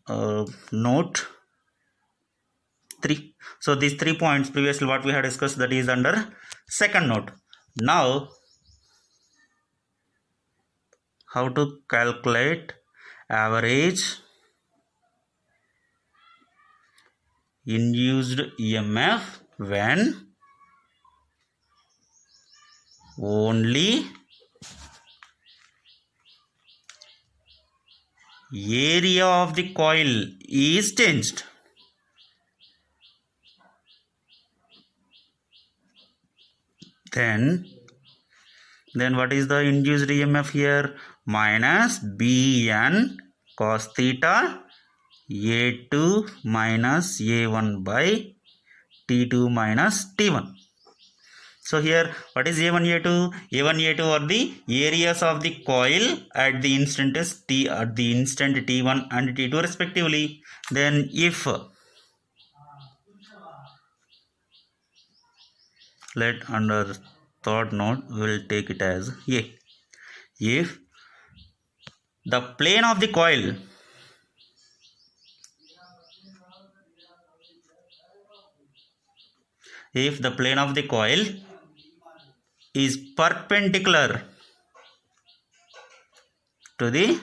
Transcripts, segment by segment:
note 3. So these 3 points previously what we had discussed, that is under second note. Now how to calculate average induced EMF when only area of the coil is changed. Then what is the induced EMF here? Minus Bn cos theta A2 minus A1 by T2 minus T1. So here what is A1, A2? A1, A2 are the areas of the coil at the instant T1 and T2 respectively. Then if let under third note we will take it as A. If the plane of the coil is perpendicular to the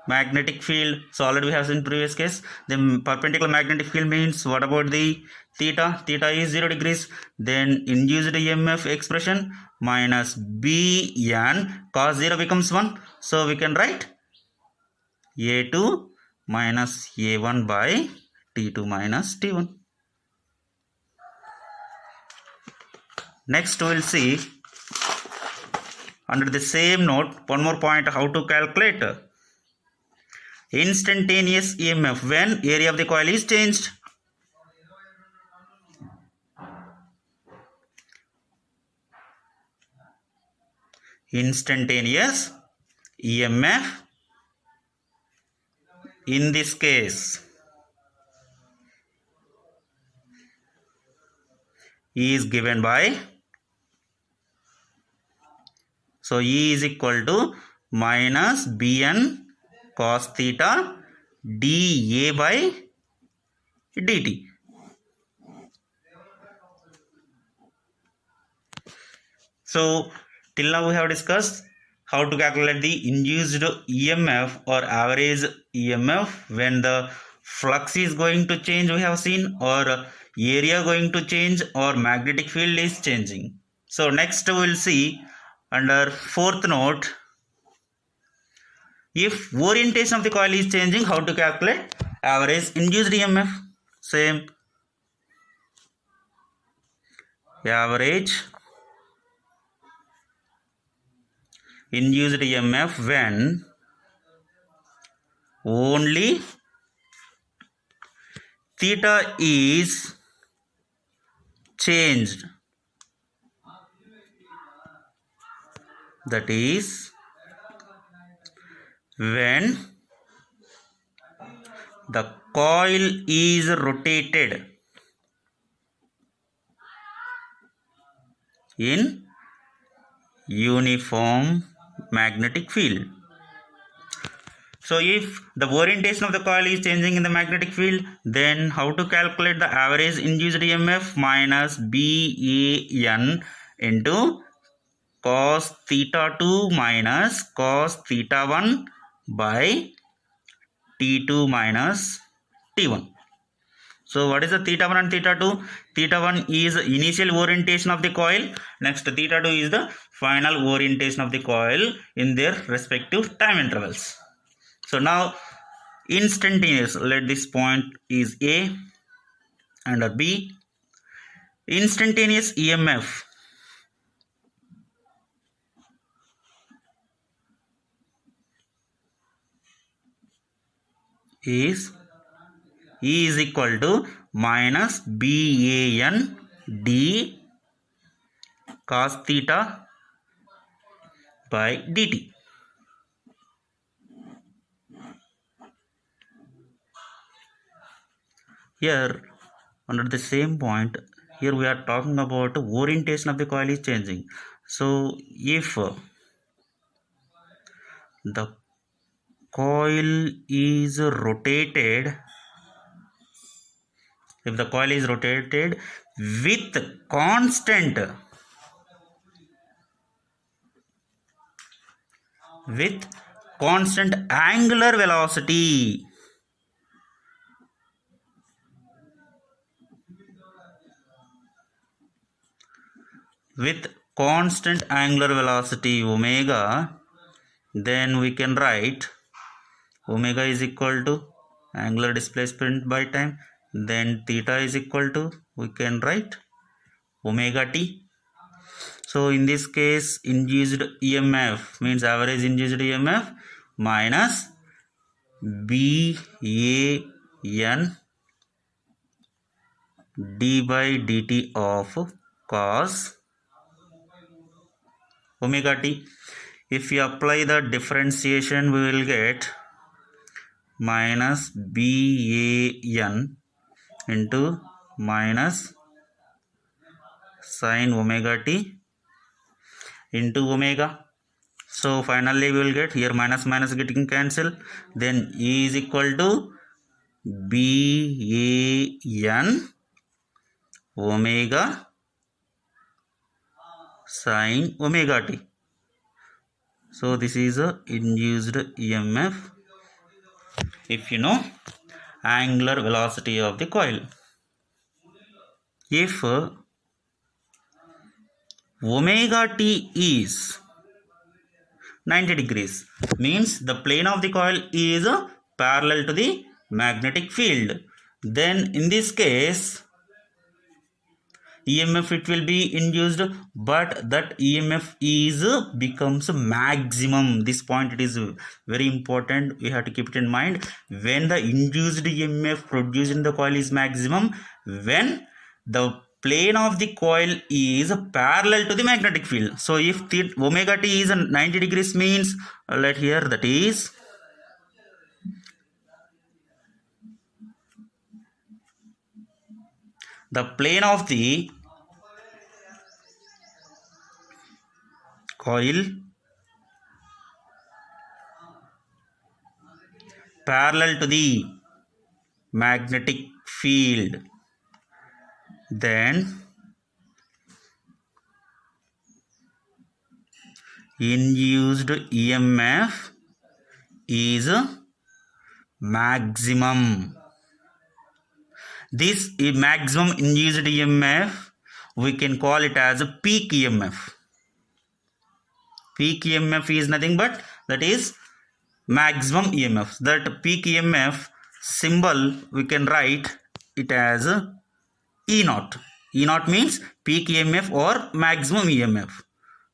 magnetic field, so already we have seen previous case, the perpendicular magnetic field means what about the theta? Theta is 0 degrees. Then induced EMF expression minus Bn cos 0 becomes 1. So we can write A2 minus A1 by T2 minus T1. Next we will see under the same note one more point, how to calculate instantaneous EMF when area of the coil is changed. Instantaneous EMF in this case is given by, so E is equal to minus Bn cos theta dA by dt. So till now we have discussed how to calculate the induced EMF or average EMF when the flux is going to change, we have seen, or area going to change, or magnetic field is changing. So next we will see under fourth note, if orientation of the coil is changing, how to calculate average induced EMF. Same, average induced EMF when only theta is changed, that is when the coil is rotated in uniform magnetic field. So if the orientation of the coil is changing in the magnetic field, then how to calculate the average induced EMF? Minus Ban into cos theta 2 minus cos theta 1 by T2 minus T1. So what is the theta 1 and theta 2? Theta 1 is initial orientation of the coil. Next theta 2 is the final orientation of the coil in their respective time intervals. So now instantaneous, let this point is A and B. Instantaneous EMF is E is equal to minus Ban d cos theta by dt. Here under the same point, here we are talking about orientation of the coil is changing. So if the coil is rotated, with constant angular velocity, omega, then we can write omega is equal to angular displacement by time, then theta is equal to, we can write omega t. So in this case, induced EMF means average induced EMF minus BAN d by dt of cos omega t. If we apply the differentiation, we will get minus BAN into minus sin omega t into omega. So finally we will get here minus getting cancel, then E is equal to BAN omega sin omega t. So this is a induced EMF if you know angular velocity of the coil. If omega t is 90 degrees, means the plane of the coil is parallel to the magnetic field, then in this case EMF it will be induced, but that EMF is becomes maximum. This point it is very important, we have to keep it in mind. When the induced EMF produced in the coil is maximum, when the plane of the coil is parallel to the magnetic field. So if the omega t is 90 degrees means, let here that is the plane of the coil parallel to the magnetic field, then induced EMF is maximum. This maximum induced EMF we can call it as a peak EMF. Peak EMF is nothing but that is maximum EMF. That peak EMF symbol we can write it as E naught. E naught means peak EMF or maximum EMF.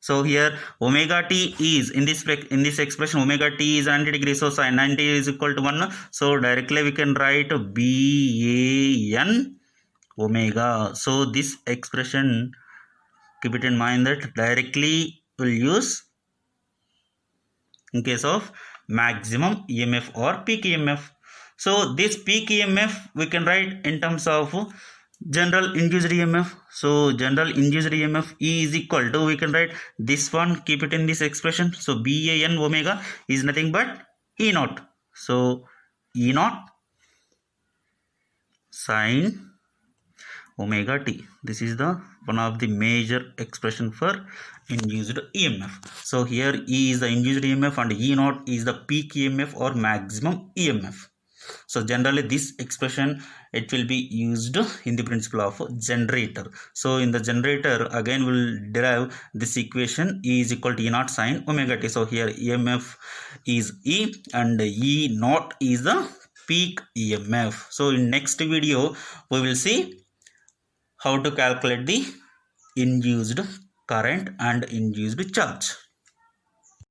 So here omega t is in this expression, omega t is 90 degrees, so sin 90 is equal to 1. So directly we can write BAN omega. So this expression, keep it in mind that directly will use in case of maximum EMF or peak EMF. So this peak EMF we can write in terms of general induced EMF. So general induced EMF E is equal to, we can write this one, keep it in this expression. So BAN omega is nothing but E naught. So E naught sin omega t. This is the one of the major expression for induced EMF. So here E is the induced EMF and E naught is the peak EMF or maximum EMF. So generally this expression it will be used in the principle of generator. So in the generator again we will derive this equation, E is equal to E naught sin omega t. So here EMF is E and E naught is the peak EMF. So in next video we will see how to calculate the induced current and induced charge.